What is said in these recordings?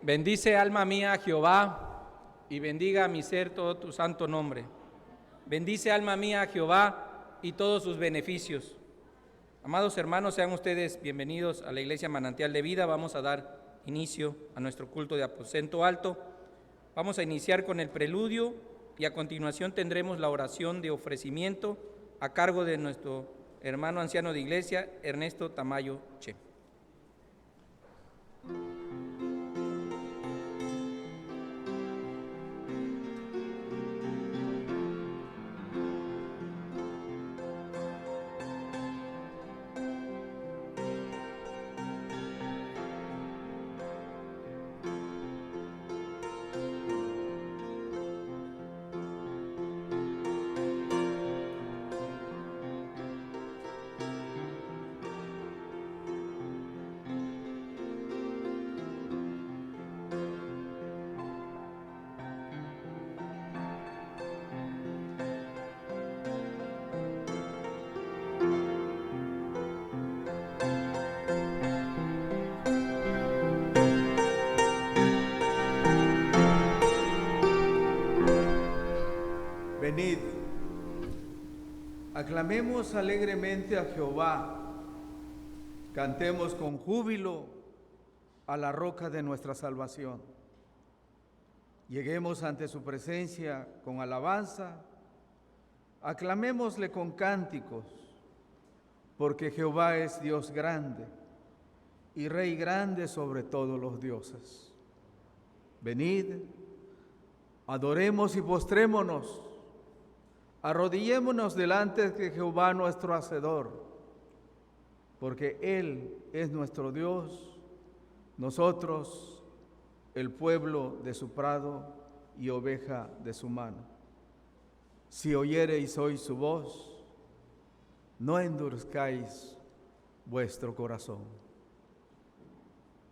Bendice, alma mía, a Jehová, y bendiga a mi ser todo tu santo nombre. Bendice, alma mía, a Jehová y todos sus beneficios. Amados hermanos, sean ustedes bienvenidos a la Iglesia Manantial de Vida. Vamos a dar inicio a nuestro culto de aposento alto. Vamos a iniciar con el preludio y a continuación tendremos la oración de ofrecimiento a cargo de nuestro hermano anciano de iglesia, Ernesto Tamayo Che. Venid, aclamemos alegremente a Jehová, cantemos con júbilo a la roca de nuestra salvación. Lleguemos ante su presencia con alabanza, aclamémosle con cánticos, porque Jehová es Dios grande y Rey grande sobre todos los dioses. Venid, adoremos y postrémonos. Arrodillémonos delante de Jehová nuestro Hacedor, porque Él es nuestro Dios, nosotros el pueblo de su prado y oveja de su mano. Si oyereis hoy su voz, no endurezcáis vuestro corazón.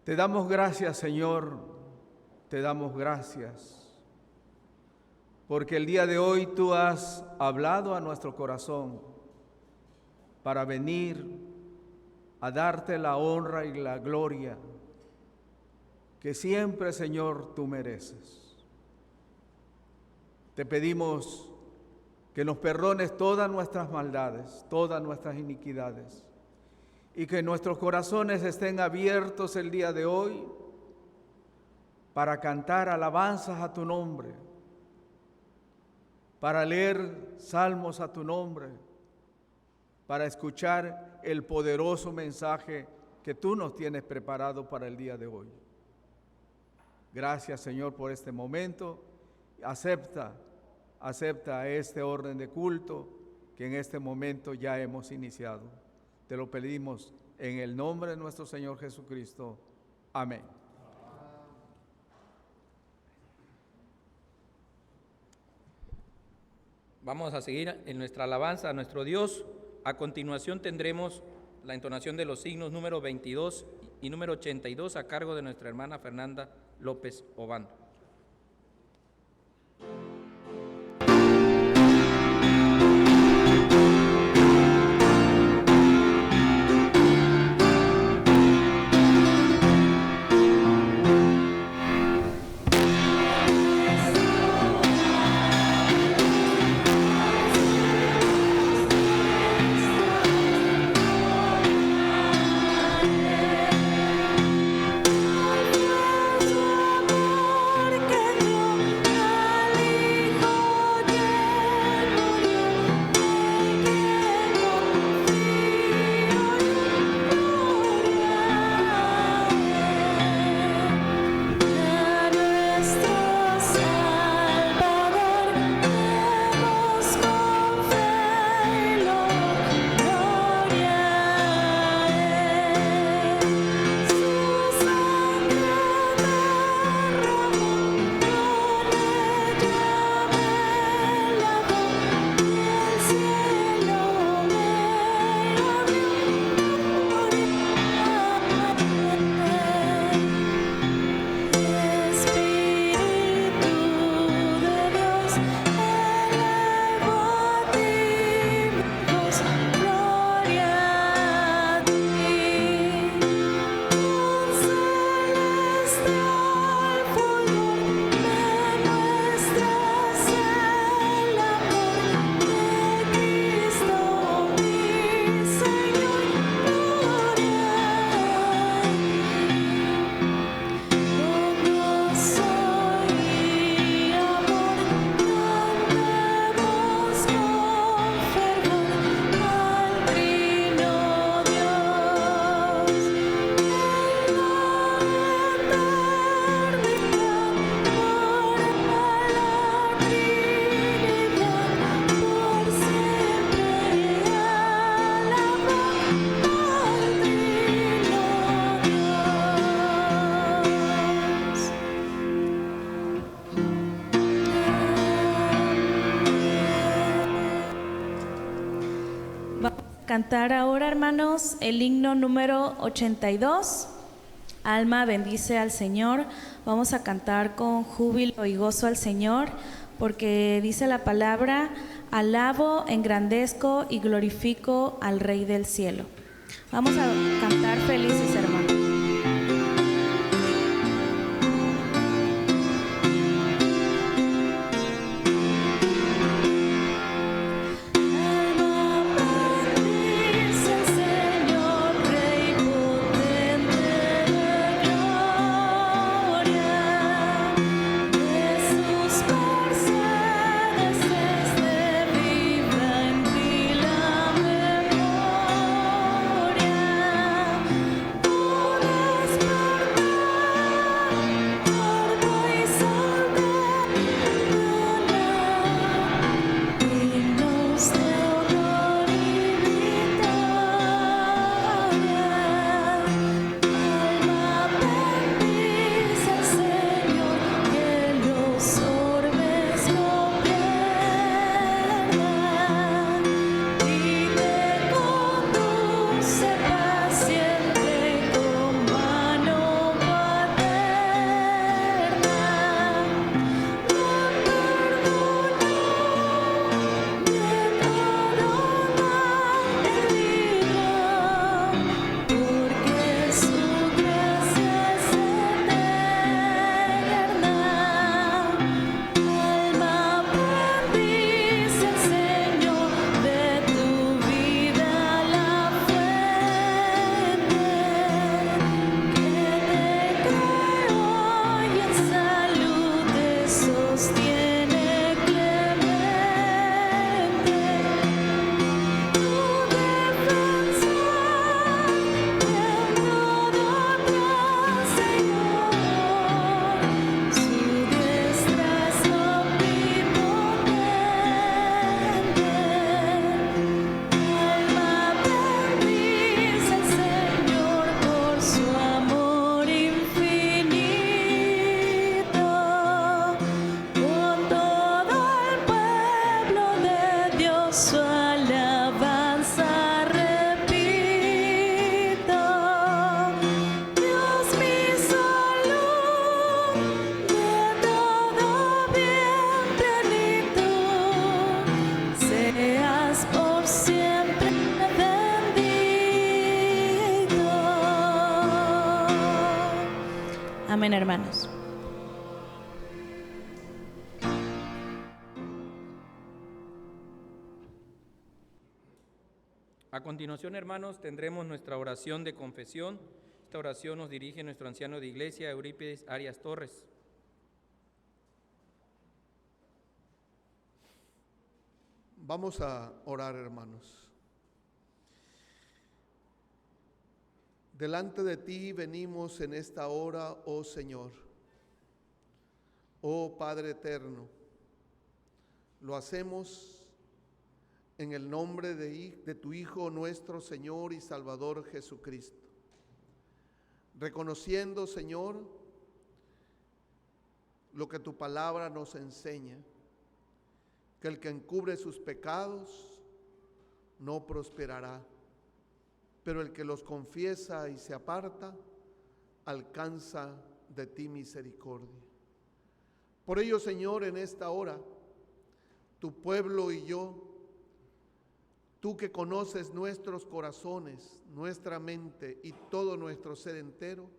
Te damos gracias, Señor, te damos gracias. Porque el día de hoy tú has hablado a nuestro corazón para venir a darte la honra y la gloria que siempre, Señor, tú mereces. Te pedimos que nos perdones todas nuestras maldades, todas nuestras iniquidades, y que nuestros corazones estén abiertos el día de hoy para cantar alabanzas a tu nombre, para leer salmos a tu nombre, para escuchar el poderoso mensaje que tú nos tienes preparado para el día de hoy. Gracias, Señor, por este momento. Acepta este orden de culto que en este momento ya hemos iniciado. Te lo pedimos en el nombre de nuestro Señor Jesucristo. Amén. Vamos a seguir en nuestra alabanza a nuestro Dios. A continuación tendremos la entonación de los signos número 22 y número 82 a cargo de nuestra hermana Fernanda López Obando. Amor. cantar ahora, hermanos, el himno número 82. Alma bendice al Señor. Vamos a cantar con júbilo y gozo al Señor, porque dice la palabra: alabo, engrandezco y glorifico al Rey del cielo. Vamos a cantar felices, hermanos. Amén, hermanos. A continuación, hermanos, tendremos nuestra oración de confesión. Esta oración nos dirige nuestro anciano de iglesia, Eurípides Arias Torres. Vamos a orar, hermanos. Delante de ti venimos en esta hora, oh Señor, oh Padre eterno. Lo hacemos en el nombre de tu Hijo, nuestro Señor y Salvador Jesucristo. Reconociendo, Señor, lo que tu palabra nos enseña, que el que encubre sus pecados no prosperará, pero el que los confiesa y se aparta, alcanza de ti misericordia. Por ello, Señor, en esta hora, tu pueblo y yo, tú que conoces nuestros corazones, nuestra mente y todo nuestro ser entero,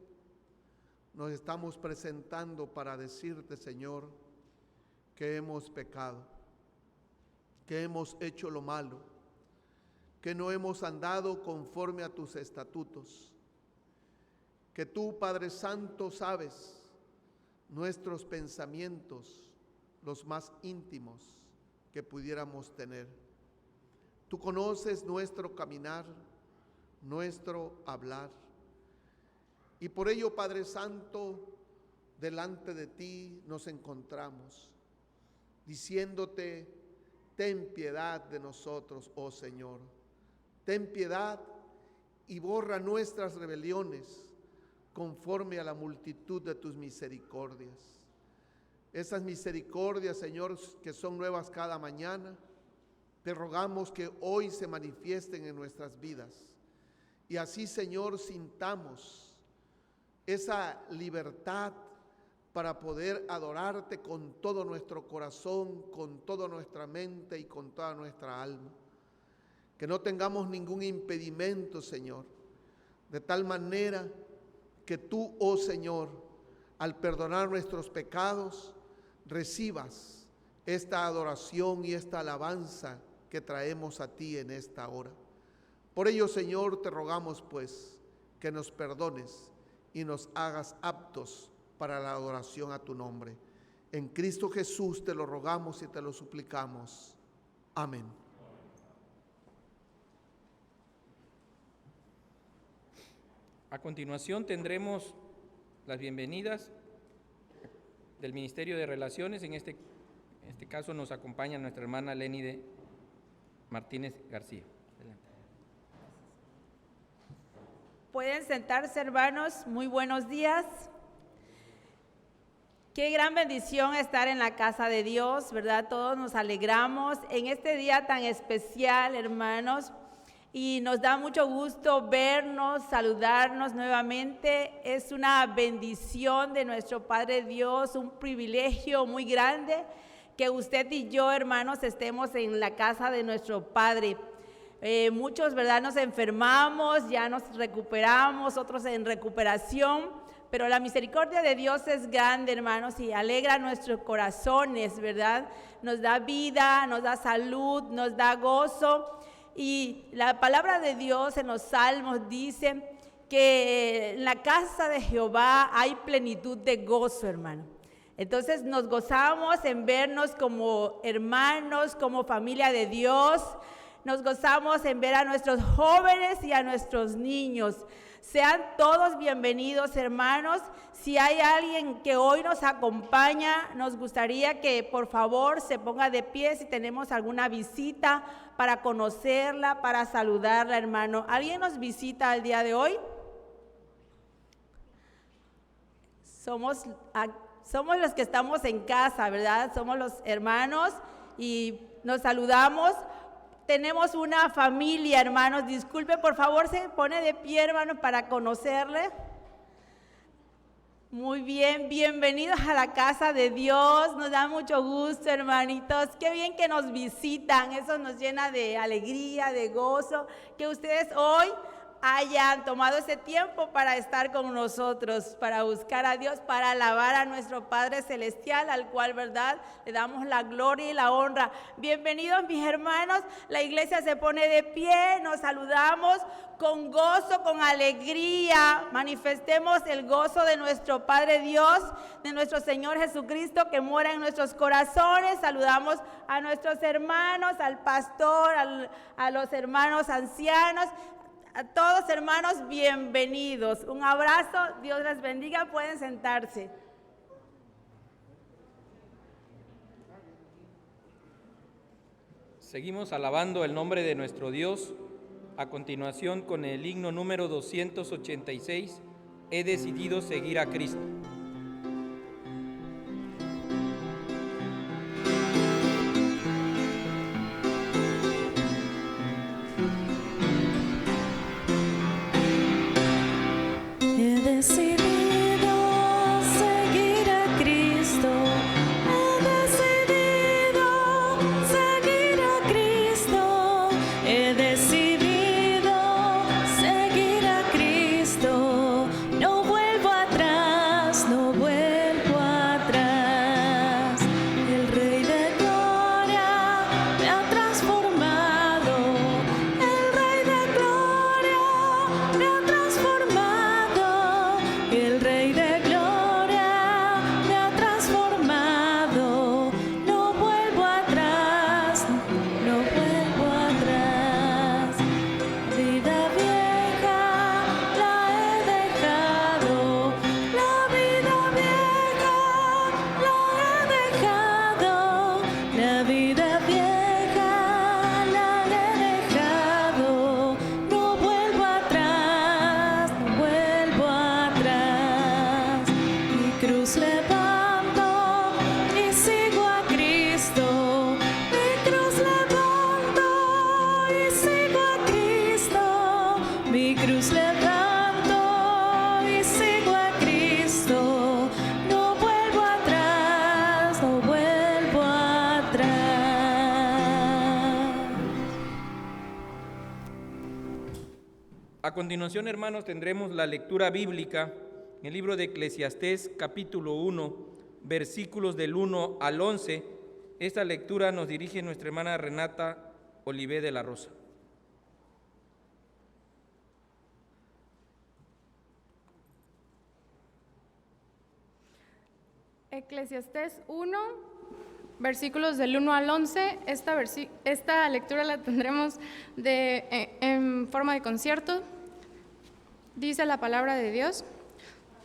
nos estamos presentando para decirte, Señor, que hemos pecado, que hemos hecho lo malo, que no hemos andado conforme a tus estatutos, que tú, Padre Santo, sabes nuestros pensamientos, los más íntimos que pudiéramos tener. Tú conoces nuestro caminar, nuestro hablar, y por ello, Padre Santo, delante de ti nos encontramos, diciéndote: ten piedad de nosotros, oh Señor. Ten piedad y borra nuestras rebeliones conforme a la multitud de tus misericordias. Esas misericordias, Señor, que son nuevas cada mañana, te rogamos que hoy se manifiesten en nuestras vidas. Y así, Señor, sintamos esa libertad para poder adorarte con todo nuestro corazón, con toda nuestra mente y con toda nuestra alma. Que no tengamos ningún impedimento, Señor, de tal manera que tú, oh Señor, al perdonar nuestros pecados, recibas esta adoración y esta alabanza que traemos a ti en esta hora. Por ello, Señor, te rogamos pues que nos perdones y nos hagas aptos para la adoración a tu nombre. En Cristo Jesús te lo rogamos y te lo suplicamos. Amén. A continuación tendremos las bienvenidas del Ministerio de Relaciones. En este caso nos acompaña nuestra hermana Lenide Martínez García. Adelante. Pueden sentarse, hermanos. Muy buenos días. Qué gran bendición estar en la casa de Dios, ¿verdad? Todos nos alegramos en este día tan especial, hermanos, y nos da mucho gusto vernos, saludarnos nuevamente. Es una bendición de nuestro Padre Dios, un privilegio muy grande que usted y yo, hermanos, estemos en la casa de nuestro Padre. Muchos, ¿verdad?, nos enfermamos, ya nos recuperamos, otros en recuperación, pero la misericordia de Dios es grande, hermanos, y alegra nuestros corazones, ¿verdad? Nos da vida, nos da salud, nos da gozo. Y la palabra de Dios en los Salmos dice que en la casa de Jehová hay plenitud de gozo, hermano. Entonces nos gozamos en vernos como hermanos, como familia de Dios. Nos gozamos en ver a nuestros jóvenes y a nuestros niños. Sean todos bienvenidos, hermanos. Si hay alguien que hoy nos acompaña, nos gustaría que por favor se ponga de pie si tenemos alguna visita para conocerla, para saludarla, hermano. ¿Alguien nos visita el día de hoy? Somos los que estamos en casa, ¿verdad? Somos los hermanos y nos saludamos. Tenemos una familia, hermanos. Disculpe, por favor, se pone de pie, hermanos, para conocerle. Muy bien, bienvenidos a la casa de Dios. Nos da mucho gusto, hermanitos. Qué bien que nos visitan. Eso nos llena de alegría, de gozo. Que ustedes hoy hayan tomado ese tiempo para estar con nosotros, para buscar a Dios, para alabar a nuestro Padre Celestial, al cual, ¿verdad?, le damos la gloria y la honra. Bienvenidos, mis hermanos. La iglesia se pone de pie, nos saludamos con gozo, con alegría. Manifestemos el gozo de nuestro Padre Dios, de nuestro Señor Jesucristo que mora en nuestros corazones. Saludamos a nuestros hermanos, al pastor, a los hermanos ancianos. A todos, hermanos, bienvenidos. Un abrazo, Dios les bendiga, pueden sentarse. Seguimos alabando el nombre de nuestro Dios. A continuación, con el himno número 286, He decidido seguir a Cristo. A continuación, hermanos, tendremos la lectura bíblica en el libro de Eclesiastés, capítulo 1, versículos del 1 al 11. Esta lectura nos dirige nuestra hermana Renata Olivé de la Rosa. Eclesiastés 1, versículos del 1 al 11. Esta lectura la tendremos en forma de concierto. Dice la palabra de Dios: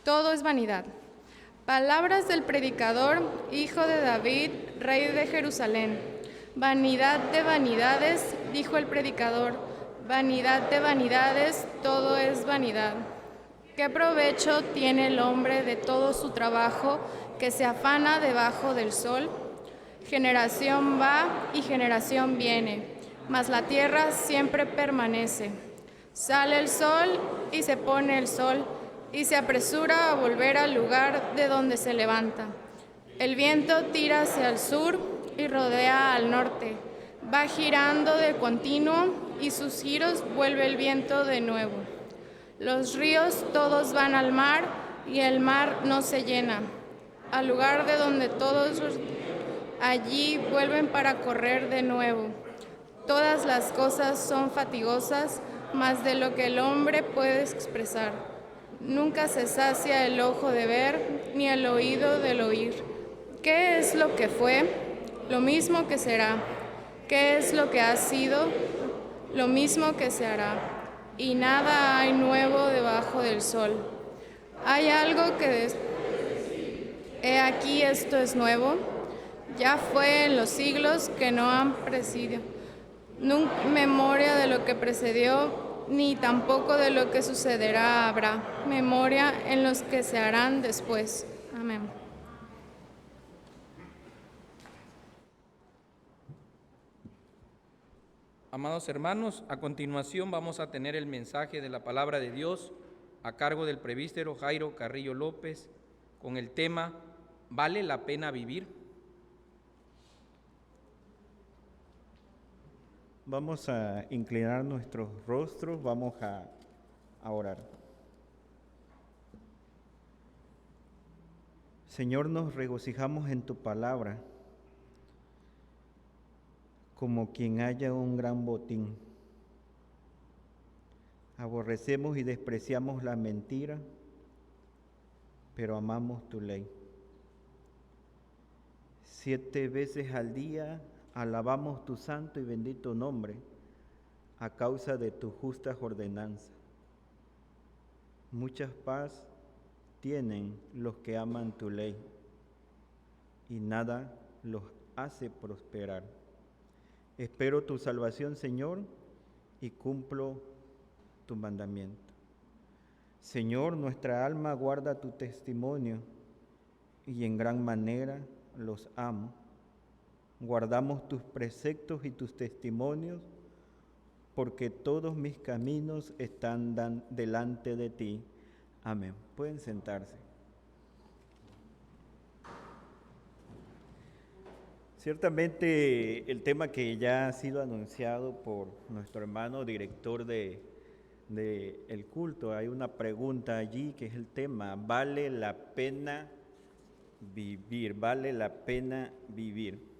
todo es vanidad. Palabras del predicador, hijo de David, rey de Jerusalén. Vanidad de vanidades, dijo el predicador, vanidad de vanidades, todo es vanidad. ¿Qué provecho tiene el hombre de todo su trabajo que se afana debajo del sol? Generación va y generación viene, mas la tierra siempre permanece. Sale el sol y se pone el sol, y se apresura a volver al lugar de donde se levanta. El viento tira hacia el sur y rodea al norte. Va girando de continuo y sus giros vuelve el viento de nuevo. Los ríos todos van al mar y el mar no se llena. Al lugar de donde todos allí vuelven para correr de nuevo. Todas las cosas son fatigosas, más de lo que el hombre puede expresar. Nunca se sacia el ojo de ver, ni el oído del oír. ¿Qué es lo que fue? Lo mismo que será. ¿Qué es lo que ha sido? Lo mismo que se hará. Y nada hay nuevo debajo del sol. ¿Hay algo que he aquí esto es nuevo? Ya fue en los siglos que no han precedido. Nunca memoria de lo que precedió, ni tampoco de lo que sucederá habrá. Memoria en los que se harán después. Amén. Amados hermanos, a continuación vamos a tener el mensaje de la palabra de Dios a cargo del presbítero Jairo Carrillo López con el tema ¿Vale la pena vivir? Vamos a inclinar nuestros rostros, vamos a orar. Señor, nos regocijamos en tu palabra, como quien haya un gran botín. Aborrecemos y despreciamos la mentira, pero amamos tu ley. 7 veces al día alabamos tu santo y bendito nombre a causa de tus justas ordenanzas. Mucha paz tienen los que aman tu ley y nada los hace prosperar. Espero tu salvación, Señor, y cumplo tu mandamiento. Señor, nuestra alma guarda tu testimonio y en gran manera los amo. Guardamos tus preceptos y tus testimonios, porque todos mis caminos están delante de ti. Amén. Pueden sentarse. Ciertamente el tema que ya ha sido anunciado por nuestro hermano director de el culto, hay una pregunta allí que es el tema: ¿vale la pena vivir? ¿Vale la pena vivir?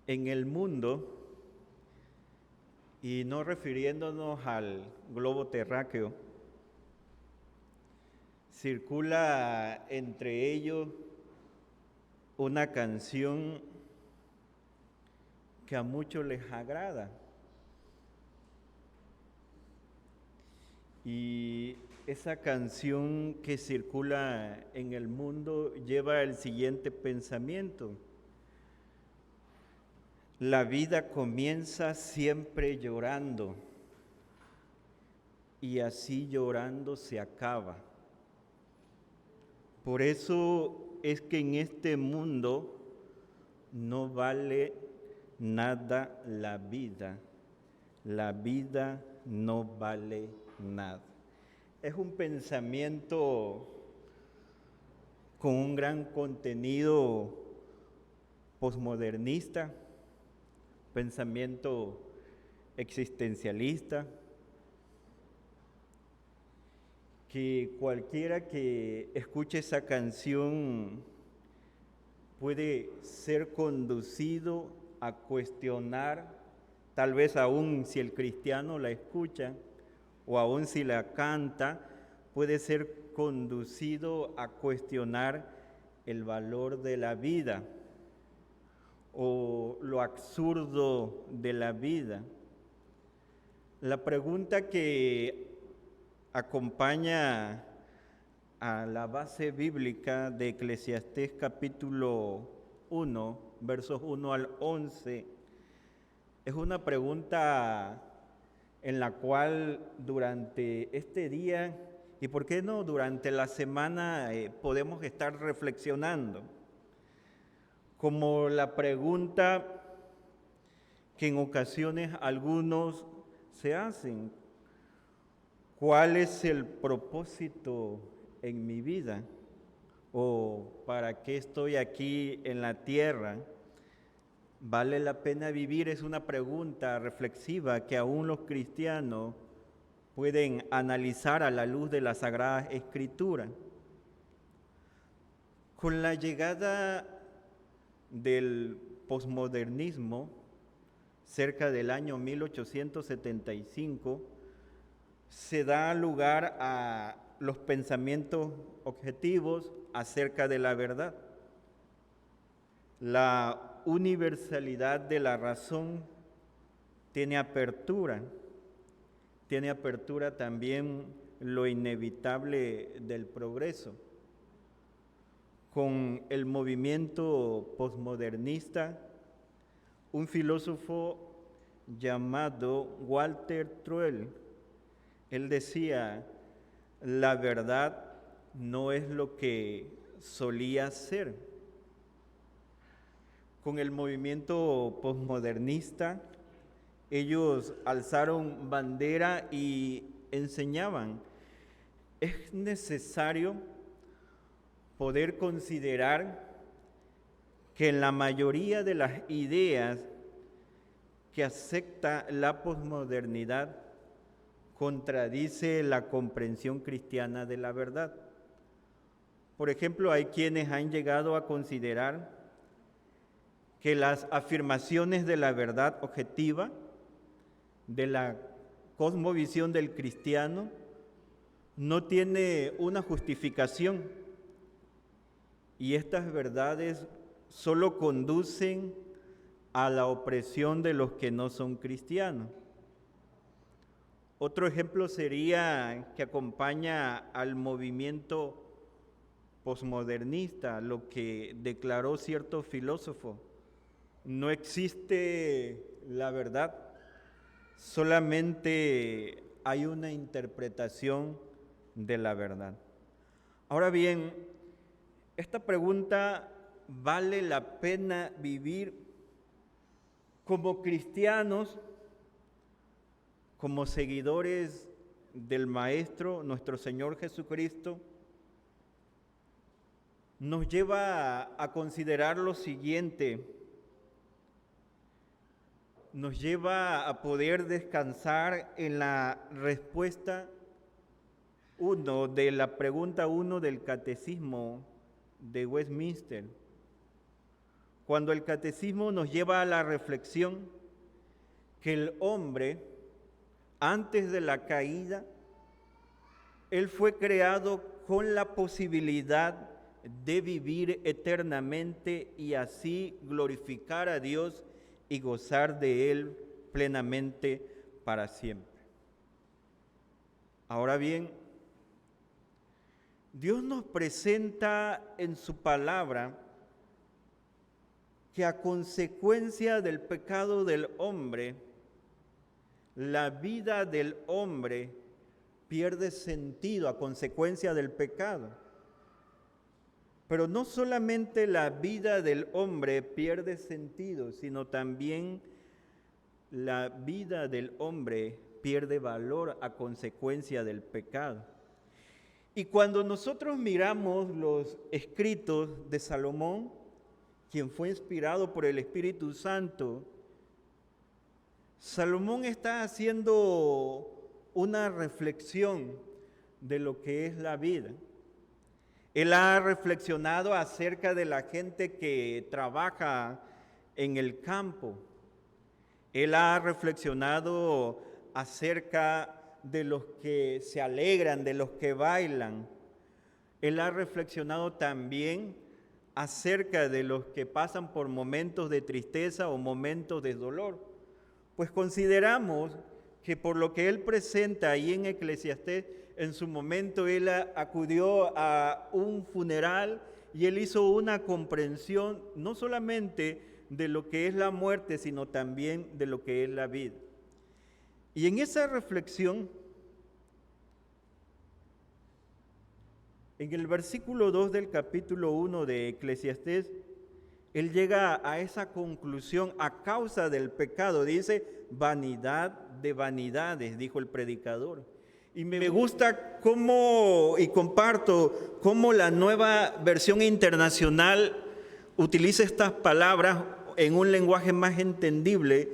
En el mundo, y no refiriéndonos al globo terráqueo, circula entre ellos una canción que a muchos les agrada. Y esa canción que circula en el mundo lleva el siguiente pensamiento: la vida comienza siempre llorando y así llorando se acaba. Por eso es que en este mundo no vale nada la vida no vale nada. Es un pensamiento con un gran contenido posmodernista, pensamiento existencialista, que cualquiera que escuche esa canción puede ser conducido a cuestionar, tal vez aún si el cristiano la escucha o aún si la canta, puede ser conducido a cuestionar el valor de la vida o lo absurdo de la vida. La pregunta que acompaña a la base bíblica de Eclesiastés capítulo 1, versos 1 al 11, es una pregunta en la cual durante este día, y por qué no durante la semana, podemos estar reflexionando. Como la pregunta que en ocasiones algunos se hacen: ¿cuál es el propósito en mi vida? ¿O para qué estoy aquí en la tierra? ¿Vale la pena vivir? Es una pregunta reflexiva que aún los cristianos pueden analizar a la luz de la Sagrada Escritura. Con la llegada del posmodernismo, cerca del año 1875, se da lugar a los pensamientos objetivos acerca de la verdad. La universalidad de la razón tiene apertura también lo inevitable del progreso. Con el movimiento posmodernista, un filósofo llamado Walter Truel, él decía: la verdad no es lo que solía ser. Con el movimiento posmodernista, ellos alzaron bandera y enseñaban: es necesario poder considerar que en la mayoría de las ideas que acepta la posmodernidad contradice la comprensión cristiana de la verdad. Por ejemplo, hay quienes han llegado a considerar que las afirmaciones de la verdad objetiva, de la cosmovisión del cristiano, no tiene una justificación, y estas verdades solo conducen a la opresión de los que no son cristianos. Otro ejemplo sería que acompaña al movimiento posmodernista, lo que declaró cierto filósofo: no existe la verdad, solamente hay una interpretación de la verdad. Ahora bien, esta pregunta: ¿vale la pena vivir como cristianos, como seguidores del Maestro, nuestro Señor Jesucristo? Nos lleva a considerar lo siguiente: nos lleva a poder descansar en la respuesta 1 de la pregunta 1 del Catecismo de Westminster, cuando el Catecismo nos lleva a la reflexión que el hombre, antes de la caída, él fue creado con la posibilidad de vivir eternamente y así glorificar a Dios y gozar de Él plenamente para siempre. Ahora bien, Dios nos presenta en su palabra que a consecuencia del pecado del hombre, la vida del hombre pierde sentido a consecuencia del pecado. Pero no solamente la vida del hombre pierde sentido, sino también la vida del hombre pierde valor a consecuencia del pecado. Y cuando nosotros miramos los escritos de Salomón, quien fue inspirado por el Espíritu Santo, Salomón está haciendo una reflexión de lo que es la vida. Él ha reflexionado acerca de la gente que trabaja en el campo. Él ha reflexionado acerca de los que se alegran, de los que bailan. Él ha reflexionado también acerca de los que pasan por momentos de tristeza o momentos de dolor. Pues consideramos que por lo que él presenta ahí en Eclesiastés, en su momento él acudió a un funeral y él hizo una comprensión no solamente de lo que es la muerte, sino también de lo que es la vida. Y en esa reflexión, en el versículo 2 del capítulo 1 de Eclesiastés, él llega a esa conclusión a causa del pecado. Dice, vanidad de vanidades, dijo el predicador. Y me gusta cómo, y comparto, cómo la Nueva Versión Internacional utiliza estas palabras en un lenguaje más entendible.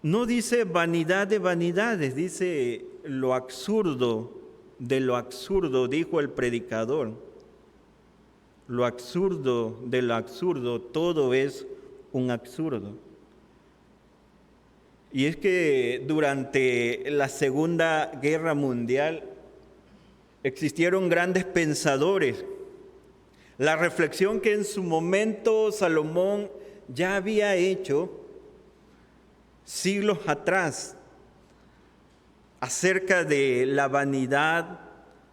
No dice vanidad de vanidades, dice lo absurdo de lo absurdo, dijo el predicador. Lo absurdo de lo absurdo, todo es un absurdo. Y es que durante la Segunda Guerra Mundial existieron grandes pensadores. La reflexión que en su momento Salomón ya había hecho siglos atrás acerca de la vanidad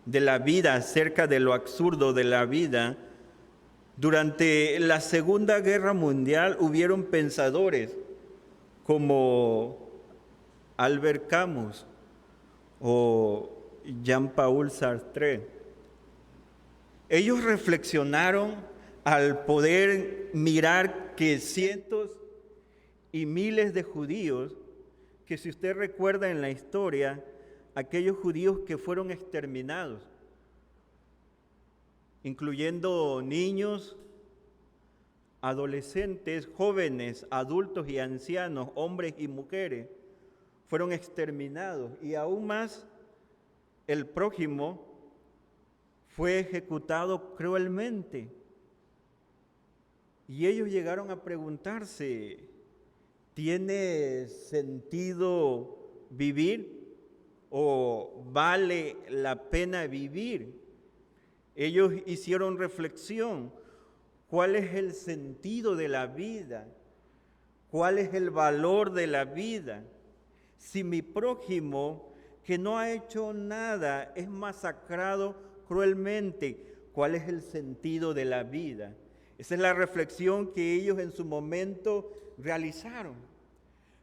de la vida, acerca de lo absurdo de la vida. Durante la Segunda Guerra Mundial hubieron pensadores como Albert Camus o Jean-Paul Sartre. Ellos reflexionaron al poder mirar que cientos y miles de judíos, que si usted recuerda en la historia, aquellos judíos que fueron exterminados, incluyendo niños, adolescentes, jóvenes, adultos y ancianos, hombres y mujeres, fueron exterminados. Y aún más, el prójimo fue ejecutado cruelmente. Y ellos llegaron a preguntarse, ¿tiene sentido vivir o vale la pena vivir? Ellos hicieron reflexión. ¿Cuál es el sentido de la vida? ¿Cuál es el valor de la vida? Si mi prójimo, que no ha hecho nada, es masacrado cruelmente, ¿cuál es el sentido de la vida? Esa es la reflexión que ellos en su momento realizaron.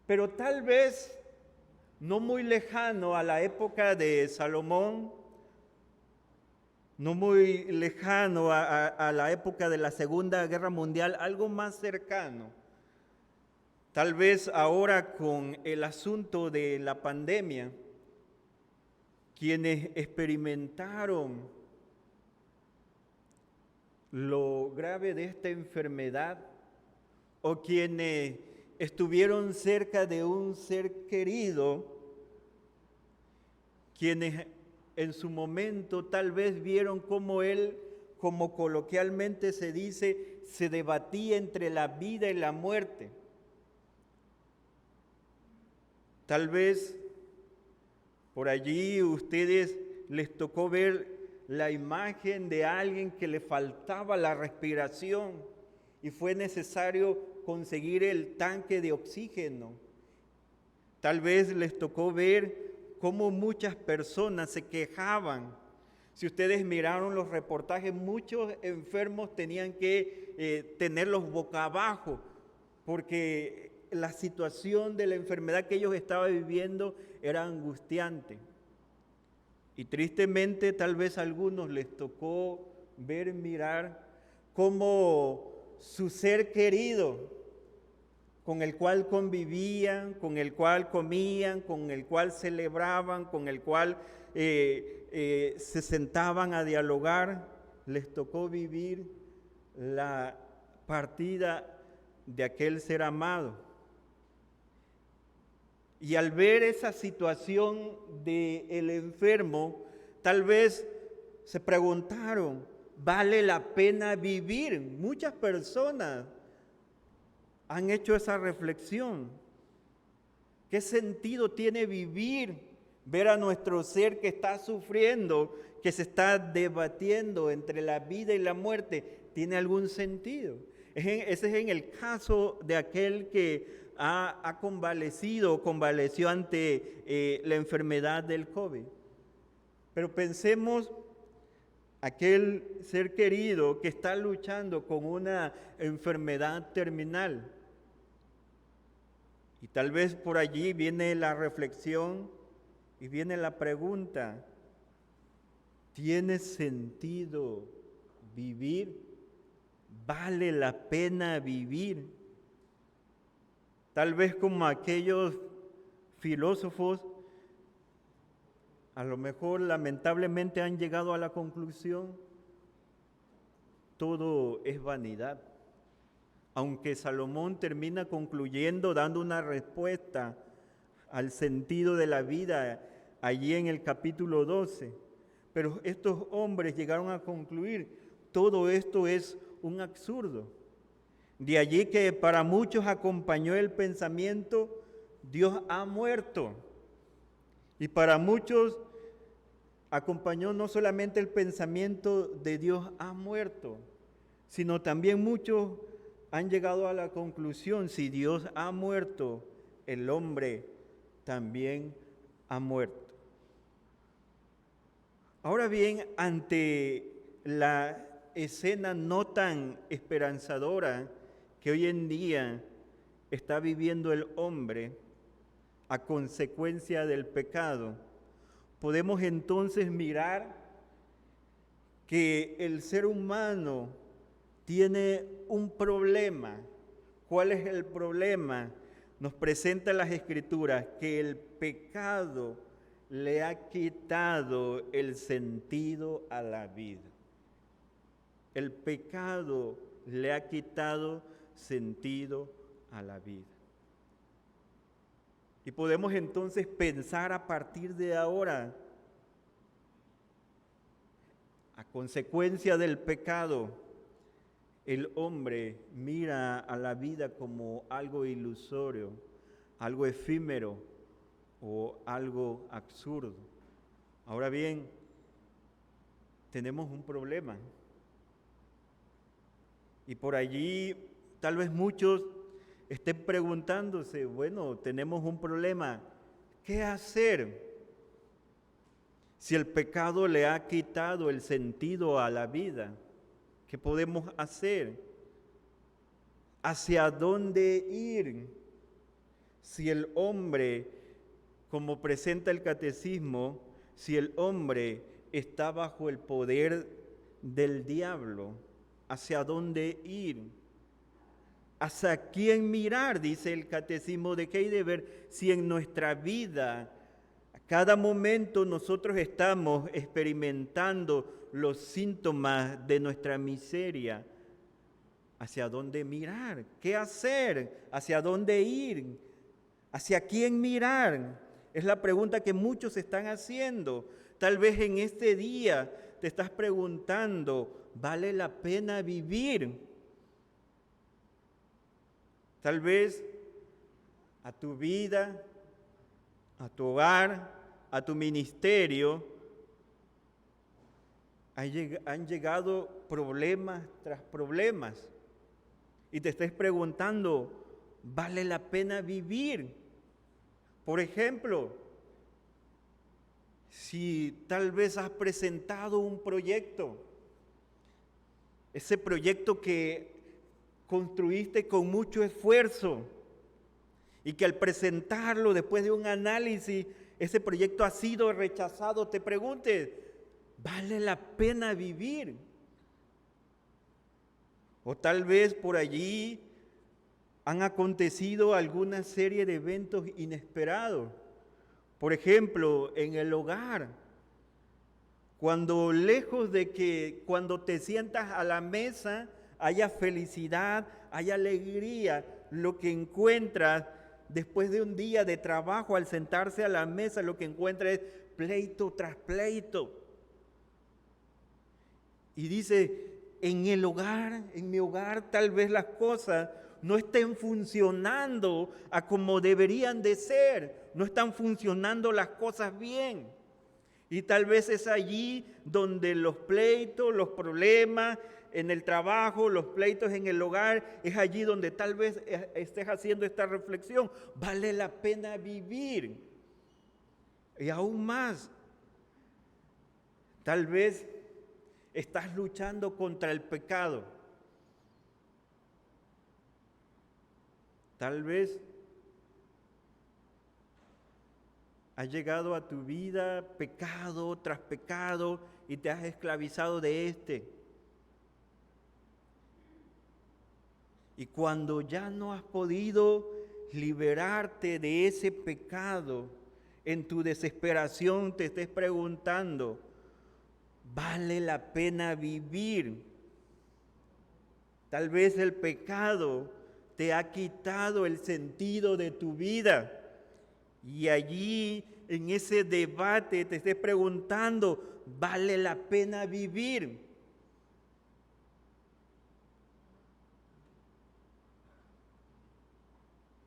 Pero tal vez no muy lejano a la época de Salomón, no muy lejano a la época de la Segunda Guerra Mundial, algo más cercano. Tal vez ahora con el asunto de la pandemia, quienes experimentaron lo grave de esta enfermedad o quienes estuvieron cerca de un ser querido, quienes en su momento tal vez vieron cómo él, como coloquialmente se dice, se debatía entre la vida y la muerte. Tal vez por allí a ustedes les tocó ver la imagen de alguien que le faltaba la respiración y fue necesario conseguir el tanque de oxígeno. Tal vez les tocó ver cómo muchas personas se quejaban. Si ustedes miraron los reportajes, muchos enfermos tenían que tenerlos boca abajo porque la situación de la enfermedad que ellos estaban viviendo era angustiante. Y tristemente tal vez a algunos les tocó ver, mirar cómo su ser querido, con el cual convivían, con el cual comían, con el cual celebraban, con el cual se sentaban a dialogar, les tocó vivir la partida de aquel ser amado. Y al ver esa situación del enfermo, tal vez se preguntaron, ¿vale la pena vivir? Muchas personas han hecho esa reflexión. ¿Qué sentido tiene vivir? Ver a nuestro ser que está sufriendo, que se está debatiendo entre la vida y la muerte, ¿tiene algún sentido? Ese es en el caso de aquel que ha convalecido o convaleció ante la enfermedad del COVID. Pero pensemos aquel ser querido que está luchando con una enfermedad terminal. Y tal vez por allí viene la reflexión y viene la pregunta, ¿tiene sentido vivir? ¿Vale la pena vivir? Tal vez como aquellos filósofos, a lo mejor lamentablemente han llegado a la conclusión, todo es vanidad. Aunque Salomón termina concluyendo, dando una respuesta al sentido de la vida allí en el capítulo 12. Pero estos hombres llegaron a concluir, todo esto es un absurdo. De allí que para muchos acompañó el pensamiento, Dios ha muerto. Y para muchos acompañó no solamente el pensamiento de Dios ha muerto, sino también muchos han llegado a la conclusión, si Dios ha muerto, el hombre también ha muerto. Ahora bien, ante la escena no tan esperanzadora que hoy en día está viviendo el hombre a consecuencia del pecado, podemos entonces mirar que el ser humano tiene un problema. ¿Cuál es el problema? Nos presenta las Escrituras que el pecado le ha quitado el sentido a la vida. El pecado le ha quitado sentido a la vida. Y podemos entonces pensar a partir de ahora, a consecuencia del pecado, el hombre mira a la vida como algo ilusorio, algo efímero o algo absurdo. Ahora bien, tenemos un problema. Y por allí tal vez muchos estén preguntándose, bueno, tenemos un problema, ¿qué hacer? Si el pecado le ha quitado el sentido a la vida, ¿qué podemos hacer? ¿Hacia dónde ir? Si el hombre, como presenta el catecismo, si el hombre está bajo el poder del diablo, ¿hacia dónde ir? ¿Hacia quién mirar? Dice el catecismo, de qué hay de ver si en nuestra vida, a cada momento nosotros estamos experimentando los síntomas de nuestra miseria. ¿Hacia dónde mirar? ¿Qué hacer? ¿Hacia dónde ir? ¿Hacia quién mirar? Es la pregunta que muchos están haciendo. Tal vez en este día te estás preguntando, ¿vale la pena vivir? Tal vez a tu vida, a tu hogar, a tu ministerio, han llegado problemas tras problemas y te estés preguntando, ¿vale la pena vivir? Por ejemplo, si tal vez has presentado un proyecto, ese proyecto que construiste con mucho esfuerzo y que al presentarlo después de un análisis, ese proyecto ha sido rechazado, te preguntes, ¿vale la pena vivir? O tal vez por allí han acontecido alguna serie de eventos inesperados. Por ejemplo, en el hogar, cuando lejos de que cuando te sientas a la mesa haya felicidad, haya alegría, lo que encuentras después de un día de trabajo, al sentarse a la mesa, lo que encuentra es pleito tras pleito. Y dice, en el hogar, en mi hogar, tal vez las cosas no estén funcionando a como deberían de ser, no están funcionando las cosas bien. Y tal vez es allí donde los pleitos, los problemas en el trabajo, los pleitos en el hogar, es allí donde tal vez estés haciendo esta reflexión. Vale la pena vivir. Y aún más, tal vez estás luchando contra el pecado. Tal vez ha llegado a tu vida pecado tras pecado y te has esclavizado de este. Y cuando ya no has podido liberarte de ese pecado, en tu desesperación te estés preguntando, ¿vale la pena vivir? Tal vez el pecado te ha quitado el sentido de tu vida. Y allí, en ese debate, te estés preguntando, ¿vale la pena vivir?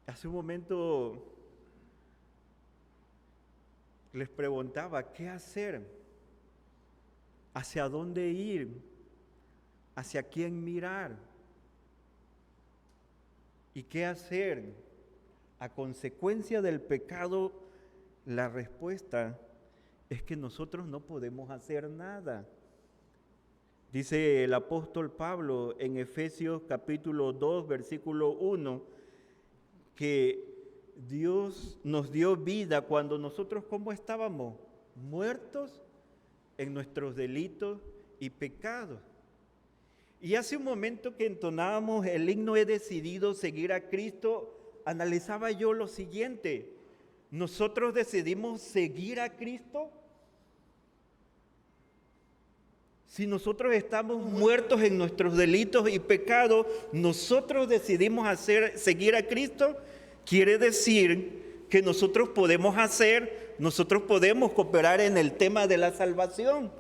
Hace un momento les preguntaba, ¿qué hacer? ¿Hacia dónde ir? ¿Hacia quién mirar? ¿Y qué hacer? A consecuencia del pecado, la respuesta es que nosotros no podemos hacer nada. Dice el apóstol Pablo en Efesios capítulo 2, versículo 1, que Dios nos dio vida cuando nosotros, ¿cómo estábamos? Muertos en nuestros delitos y pecados. Y hace un momento que entonábamos el himno He decidido seguir a Cristo, analizaba yo lo siguiente: ¿nosotros decidimos seguir a Cristo? Si nosotros estamos muertos en nuestros delitos y pecados, nosotros decidimos seguir a Cristo, quiere decir que nosotros podemos cooperar en el tema de la salvación.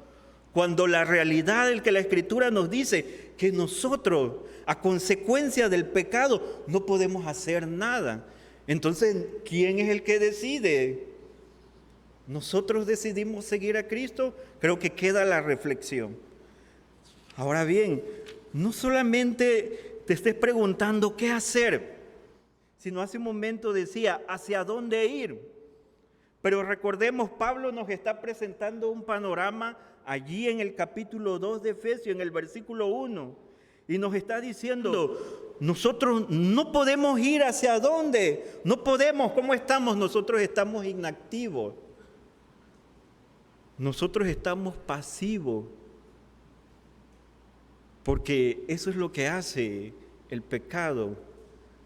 Cuando la realidad es que la Escritura nos dice que nosotros, a consecuencia del pecado, no podemos hacer nada. Entonces, ¿quién es el que decide? ¿Nosotros decidimos seguir a Cristo? Creo que queda la reflexión. Ahora bien, no solamente te estés preguntando qué hacer, sino hace un momento decía, ¿hacia dónde ir? Pero recordemos, Pablo nos está presentando un panorama allí en el capítulo 2 de Efesios, en el versículo 1, y nos está diciendo, nosotros no podemos ir hacia dónde, no podemos, ¿cómo estamos? Nosotros estamos inactivos, nosotros estamos pasivos, porque eso es lo que hace el pecado.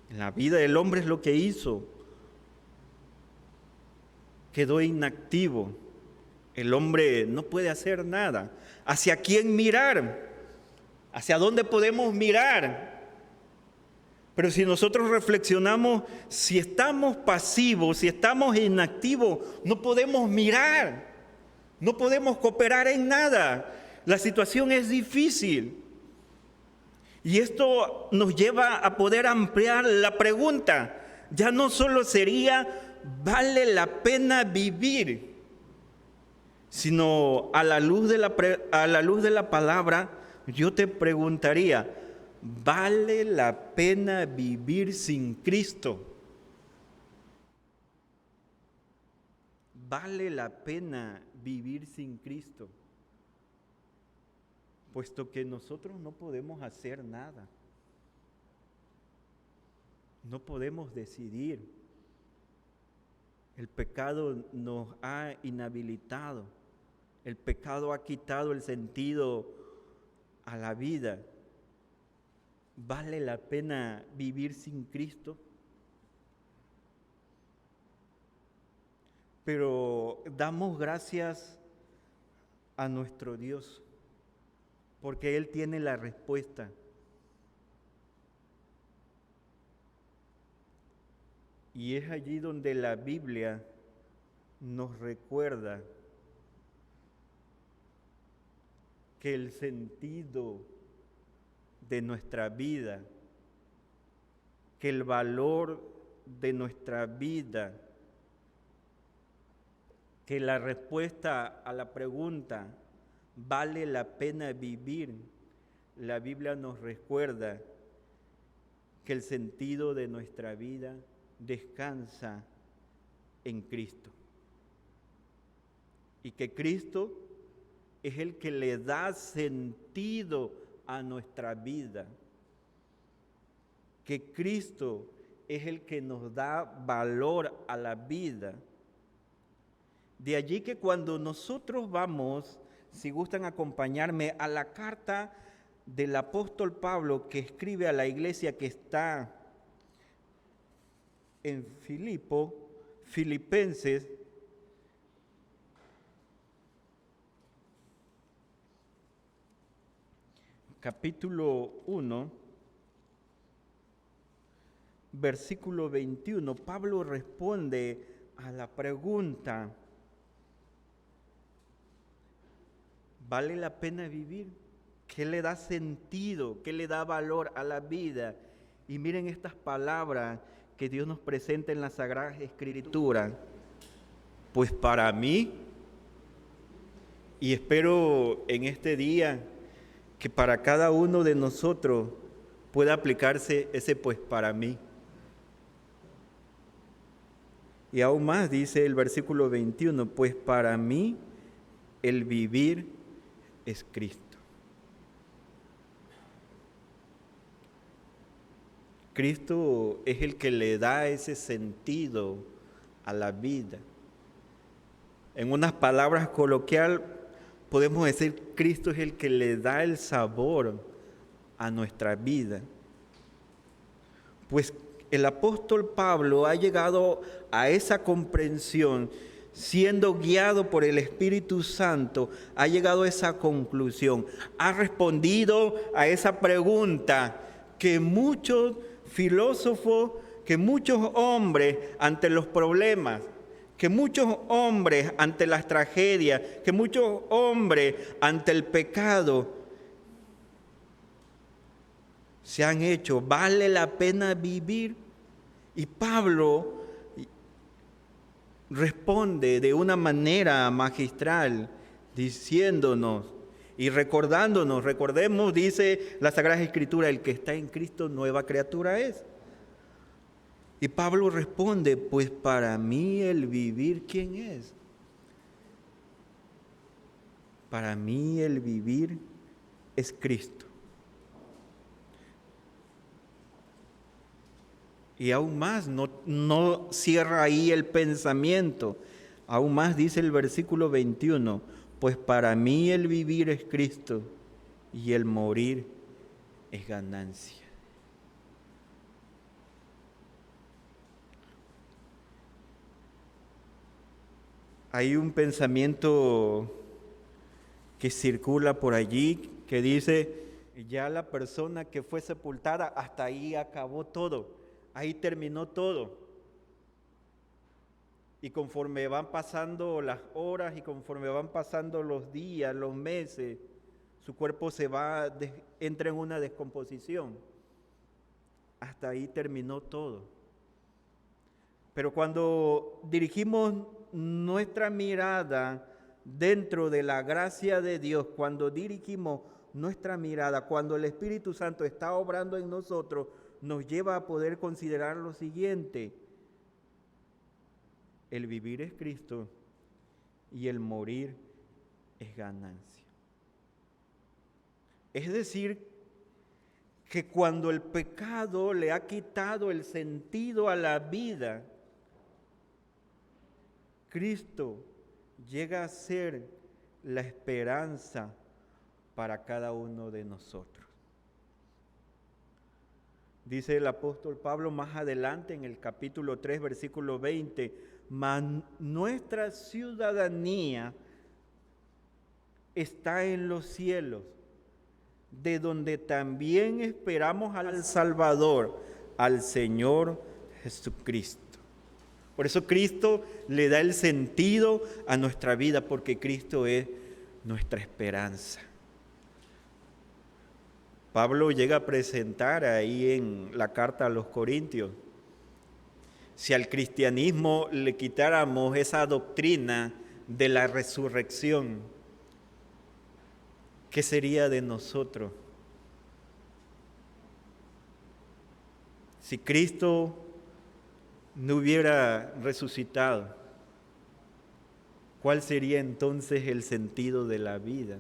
En la vida del hombre es lo que hizo. Quedó inactivo. El hombre no puede hacer nada. ¿Hacia quién mirar? ¿Hacia dónde podemos mirar? Pero si nosotros reflexionamos, si estamos pasivos, si estamos inactivos, no podemos mirar, no podemos cooperar en nada. La situación es difícil. Y esto nos lleva a poder ampliar la pregunta. Ya no solo sería, ¿vale la pena vivir? Sino a la luz de la palabra, yo te preguntaría, ¿vale la pena vivir sin Cristo? ¿Vale la pena vivir sin Cristo? Puesto que nosotros no podemos hacer nada. No podemos decidir. El pecado nos ha inhabilitado. El pecado ha quitado el sentido a la vida. ¿Vale la pena vivir sin Cristo? Pero damos gracias a nuestro Dios, porque Él tiene la respuesta. Y es allí donde la Biblia nos recuerda que el sentido de nuestra vida, que el valor de nuestra vida, que la respuesta a la pregunta, ¿vale la pena vivir? La Biblia nos recuerda que el sentido de nuestra vida descansa en Cristo. Y que Cristo es el que le da sentido a nuestra vida. Que Cristo es el que nos da valor a la vida. De allí que cuando nosotros vamos, si gustan acompañarme, a la carta del apóstol Pablo que escribe a la iglesia que está en Filipenses, capítulo 1, versículo 21, Pablo responde a la pregunta, ¿vale la pena vivir? ¿Qué le da sentido? ¿Qué le da valor a la vida? Y miren estas palabras que Dios nos presenta en la Sagrada Escritura. Pues para mí, y espero en este día que para cada uno de nosotros pueda aplicarse ese pues para mí. Y aún más dice el versículo 21, pues para mí el vivir es Cristo. Cristo es el que le da ese sentido a la vida. En unas palabras coloquiales podemos decir, Cristo es el que le da el sabor a nuestra vida. Pues el apóstol Pablo ha llegado a esa comprensión, siendo guiado por el Espíritu Santo, ha llegado a esa conclusión, ha respondido a esa pregunta que muchos filósofos, que muchos hombres ante los problemas, que muchos hombres ante las tragedias, que muchos hombres ante el pecado se han hecho. ¿Vale la pena vivir? Y Pablo responde de una manera magistral, diciéndonos y recordándonos, recordemos, dice la Sagrada Escritura, el que está en Cristo nueva criatura es. Y Pablo responde, pues para mí el vivir, ¿quién es? Para mí el vivir es Cristo. Y aún más, no cierra ahí el pensamiento. Aún más dice el versículo 21, pues para mí el vivir es Cristo y el morir es ganancia. Hay un pensamiento que circula por allí que dice, ya la persona que fue sepultada, hasta ahí acabó todo, ahí terminó todo. Y conforme van pasando las horas y conforme van pasando los días, los meses, su cuerpo entra en una descomposición. Hasta ahí terminó todo. Pero cuando dirigimos nuestra mirada dentro de la gracia de Dios, cuando dirigimos nuestra mirada, cuando el Espíritu Santo está obrando en nosotros, nos lleva a poder considerar lo siguiente: el vivir es Cristo y el morir es ganancia. Es decir, que cuando el pecado le ha quitado el sentido a la vida, Cristo llega a ser la esperanza para cada uno de nosotros. Dice el apóstol Pablo más adelante en el capítulo 3, versículo 20, mas nuestra ciudadanía está en los cielos, de donde también esperamos al Salvador, al Señor Jesucristo. Por eso Cristo le da el sentido a nuestra vida, porque Cristo es nuestra esperanza. Pablo llega a presentar ahí en la carta a los Corintios: si al cristianismo le quitáramos esa doctrina de la resurrección, ¿qué sería de nosotros? Si Cristo no hubiera resucitado, ¿cuál sería entonces el sentido de la vida?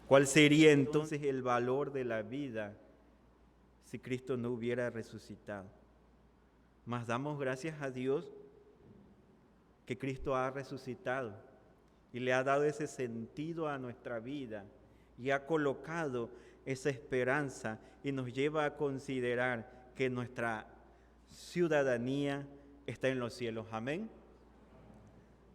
¿Cuál sería entonces el valor de la vida si Cristo no hubiera resucitado? Mas damos gracias a Dios que Cristo ha resucitado y le ha dado ese sentido a nuestra vida y ha colocado esa esperanza y nos lleva a considerar que nuestra ciudadanía está en los cielos. Amén.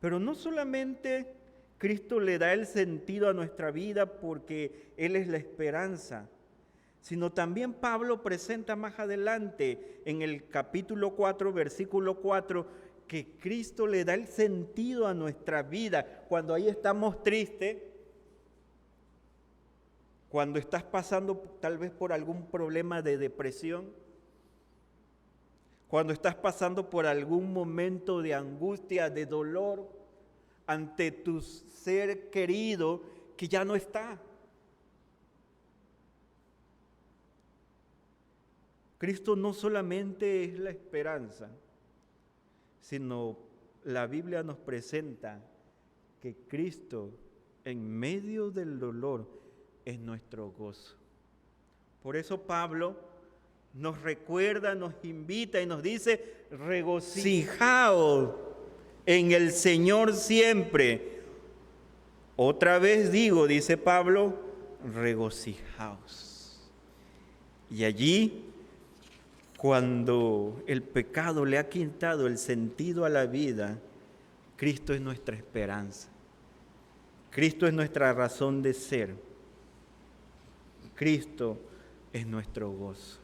Pero no solamente Cristo le da el sentido a nuestra vida porque Él es la esperanza, sino también Pablo presenta más adelante en el capítulo 4, versículo 4, que Cristo le da el sentido a nuestra vida. Cuando ahí estamos tristes, cuando estás pasando tal vez por algún problema de depresión, cuando estás pasando por algún momento de angustia, de dolor, ante tu ser querido que ya no está. Cristo no solamente es la esperanza, sino la Biblia nos presenta que Cristo en medio del dolor es nuestro gozo. Por eso Pablo nos recuerda, nos invita y nos dice: regocijaos en el Señor siempre. Otra vez digo, dice Pablo, regocijaos. Y allí, cuando el pecado le ha quitado el sentido a la vida, Cristo es nuestra esperanza. Cristo es nuestra razón de ser. Cristo es nuestro gozo.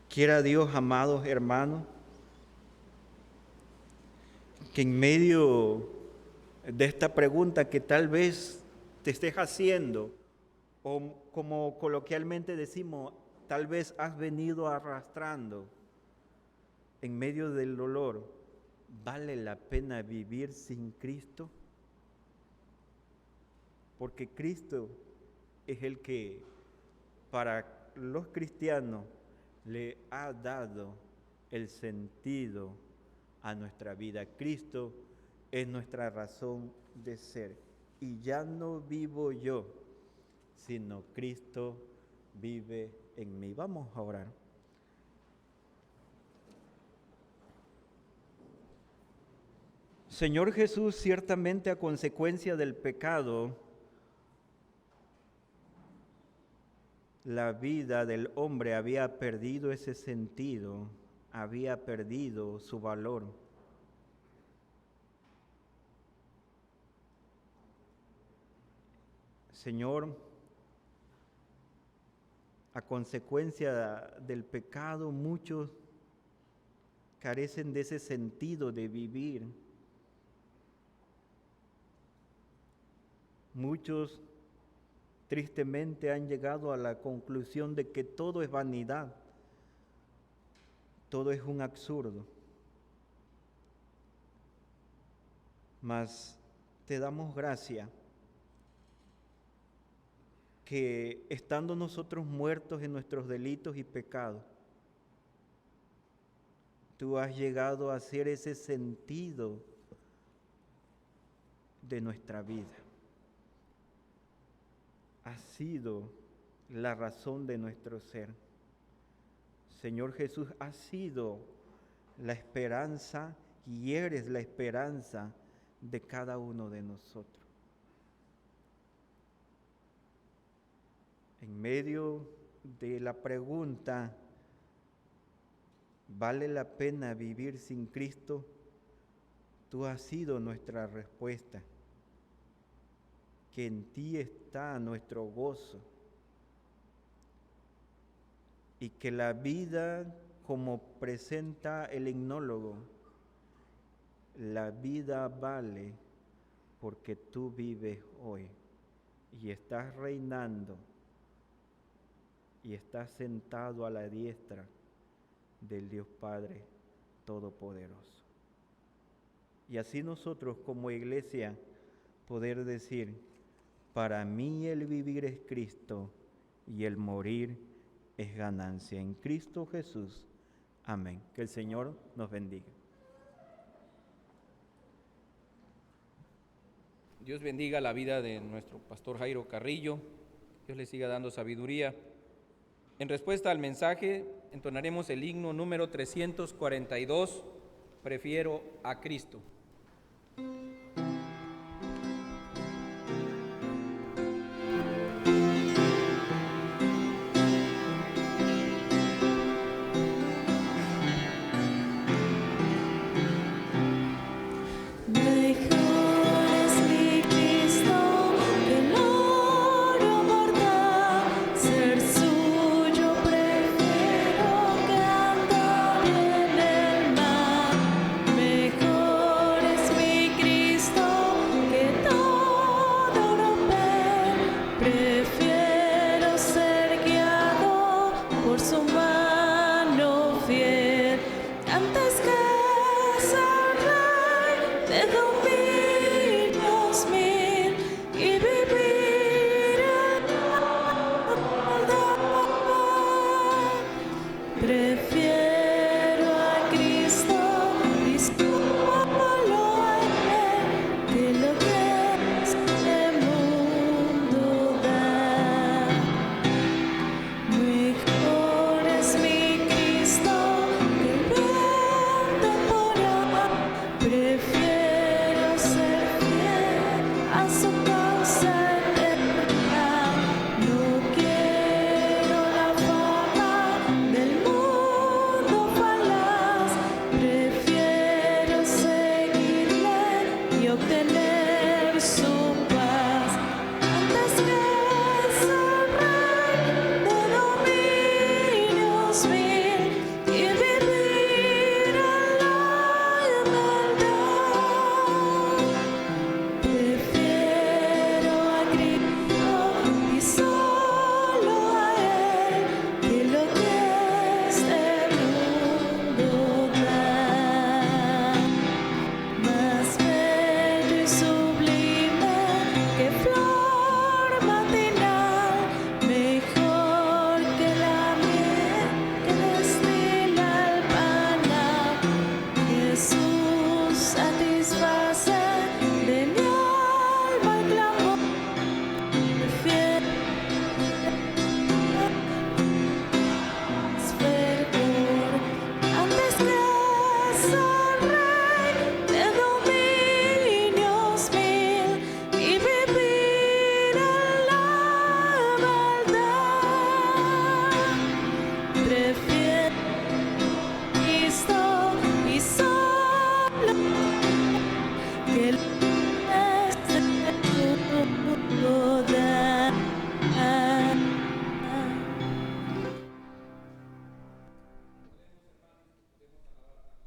Quiera Dios, amados hermanos, que en medio de esta pregunta que tal vez te estés haciendo, o como coloquialmente decimos, tal vez has venido arrastrando en medio del dolor, ¿vale la pena vivir sin Cristo? Porque Cristo es el que para los cristianos le ha dado el sentido a nuestra vida. Cristo es nuestra razón de ser. Y ya no vivo yo, sino Cristo vive en mí. Vamos a orar. Señor Jesús, ciertamente a consecuencia del pecado, la vida del hombre había perdido ese sentido, había perdido su valor. Señor, a consecuencia del pecado, muchos carecen de ese sentido de vivir. Muchos tristemente han llegado a la conclusión de que todo es vanidad, todo es un absurdo. Mas te damos gracia que estando nosotros muertos en nuestros delitos y pecados, tú has llegado a hacer ese sentido de nuestra vida. Has sido la razón de nuestro ser. Señor Jesús, has sido la esperanza y eres la esperanza de cada uno de nosotros. En medio de la pregunta, ¿vale la pena vivir sin Cristo? Tú has sido nuestra respuesta, que en ti está nuestro gozo y que la vida como presenta el himnólogo, la vida vale porque tú vives hoy y estás reinando y estás sentado a la diestra del Dios Padre Todopoderoso. Y así nosotros como iglesia poder decir, para mí el vivir es Cristo y el morir es ganancia. En Cristo Jesús. Amén. Que el Señor nos bendiga. Dios bendiga la vida de nuestro pastor Jairo Carrillo. Dios le siga dando sabiduría. En respuesta al mensaje, entonaremos el himno número 342, Prefiero a Cristo.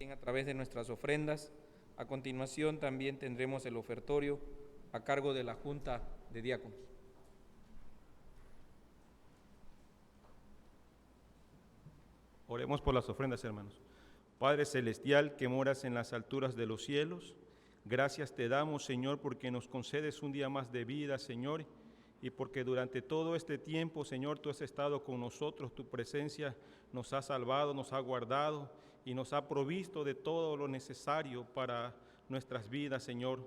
A través de nuestras ofrendas. A continuación también tendremos el ofertorio a cargo de la Junta de Diáconos. Oremos por las ofrendas, hermanos. Padre Celestial, que moras en las alturas de los cielos, gracias te damos, Señor, porque nos concedes un día más de vida, Señor, y porque durante todo este tiempo, Señor, tú has estado con nosotros, tu presencia nos ha salvado, nos ha guardado y nos ha provisto de todo lo necesario para nuestras vidas, Señor.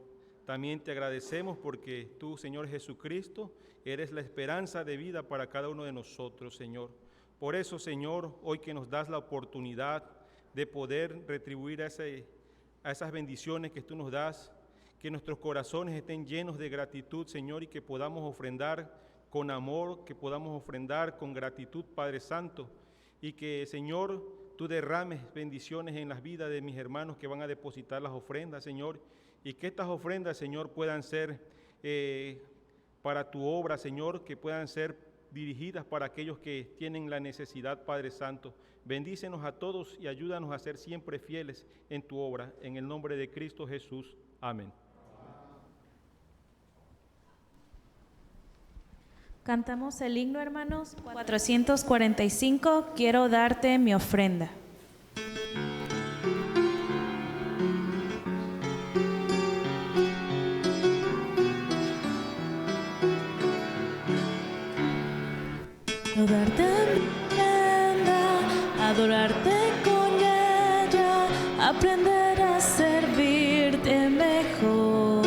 También te agradecemos porque tú, Señor Jesucristo, eres la esperanza de vida para cada uno de nosotros, Señor. Por eso, Señor, hoy que nos das la oportunidad de poder retribuir a esas bendiciones que tú nos das, que nuestros corazones estén llenos de gratitud, Señor, y que podamos ofrendar con amor, que podamos ofrendar con gratitud, Padre Santo, y que, Señor, tú derrames bendiciones en las vidas de mis hermanos que van a depositar las ofrendas, Señor, y que estas ofrendas, Señor, puedan ser para tu obra, Señor, que puedan ser dirigidas para aquellos que tienen la necesidad, Padre Santo. Bendícenos a todos y ayúdanos a ser siempre fieles en tu obra. En el nombre de Cristo Jesús. Amén. Cantamos el himno, hermanos, 445, quiero darte mi ofrenda. Quiero darte mi ofrenda, adorarte con ella, aprender a servirte mejor,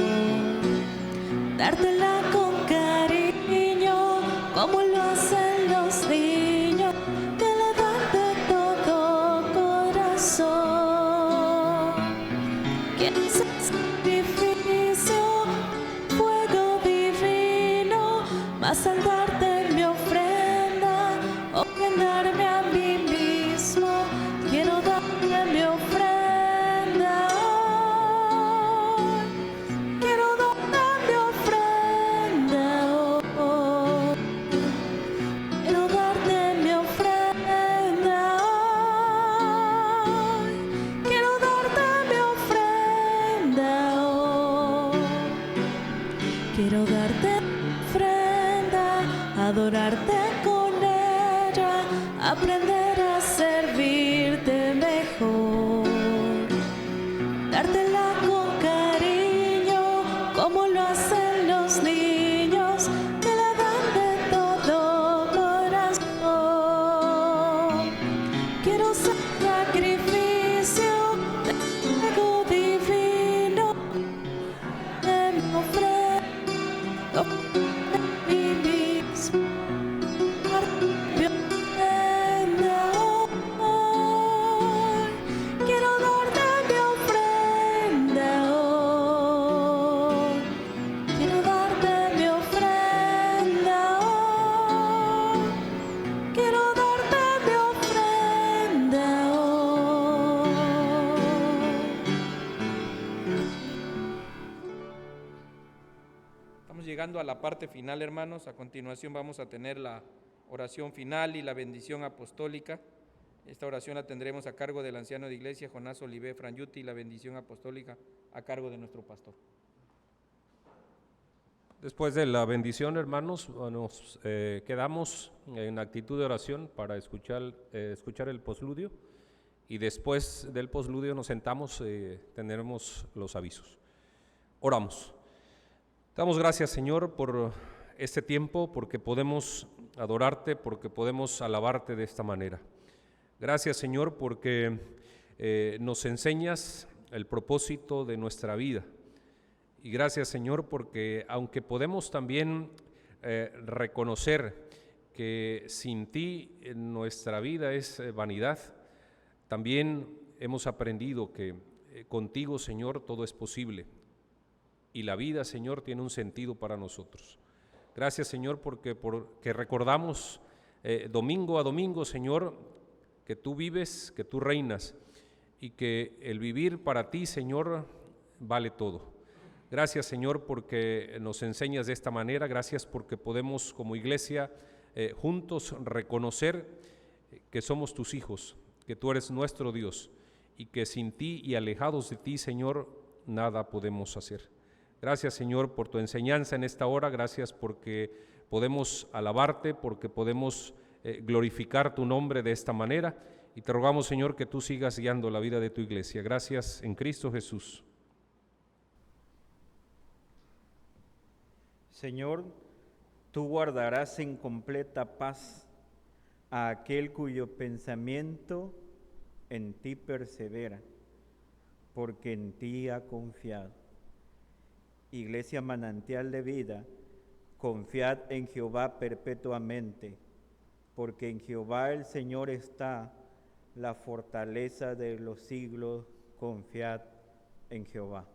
dártela con cariño, como lo hacen los niños, que le dan de todo corazón. Quiero ser sacrificio, fuego divino, más al darte mi ofrenda, ofrendarme a mí mismo. Quiero darte mi ofrenda hoy. Quiero darte mi ofrenda hoy. Quiero darte mi ofrenda hoy. Quiero darte mi ofrenda hoy. Quiero darte mi ofrenda, adorarte con ella, aprender a servirte mejor, dártela con cariño, como lo hacen los niños, que le dan de todo corazón. Quiero ser sacrificio, fuego divino, de mi ofrenda, de mí mismo. Mi ofrenda hoy. Quiero darte mi ofrenda hoy. Quiero darte mi ofrenda hoy. Quiero darte mi ofrenda hoy. Estamos llegando a la parte final, hermanos. A continuación vamos a tener la oración final y la bendición apostólica. Esta oración la tendremos a cargo del anciano de iglesia, Jonás Olivé Franyuti, y la bendición apostólica a cargo de nuestro pastor. Después de la bendición, hermanos, nos quedamos en actitud de oración para escuchar el posludio, y después del posludio nos sentamos, tendremos los avisos. Oramos. Damos gracias, Señor, por este tiempo, porque podemos adorarte, porque podemos alabarte de esta manera. Gracias, Señor, porque nos enseñas el propósito de nuestra vida. Y gracias, Señor, porque aunque podemos también reconocer que sin ti nuestra vida es vanidad, también hemos aprendido que contigo, Señor, todo es posible. Y la vida, Señor, tiene un sentido para nosotros. Gracias, Señor, porque recordamos domingo a domingo, Señor, que tú vives, que tú reinas, y que el vivir para ti, Señor, vale todo. Gracias, Señor, porque nos enseñas de esta manera. Gracias porque podemos como iglesia juntos reconocer que somos tus hijos, que tú eres nuestro Dios, y que sin ti y alejados de ti, Señor, nada podemos hacer. Gracias, Señor, por tu enseñanza en esta hora. Gracias porque podemos alabarte, porque podemos glorificar tu nombre de esta manera. Y te rogamos, Señor, que tú sigas guiando la vida de tu iglesia. Gracias en Cristo Jesús. Señor, tú guardarás en completa paz a aquel cuyo pensamiento en ti persevera, porque en ti ha confiado. Iglesia Manantial de Vida, confiad en Jehová perpetuamente, porque en Jehová el Señor está la fortaleza de los siglos, confiad en Jehová.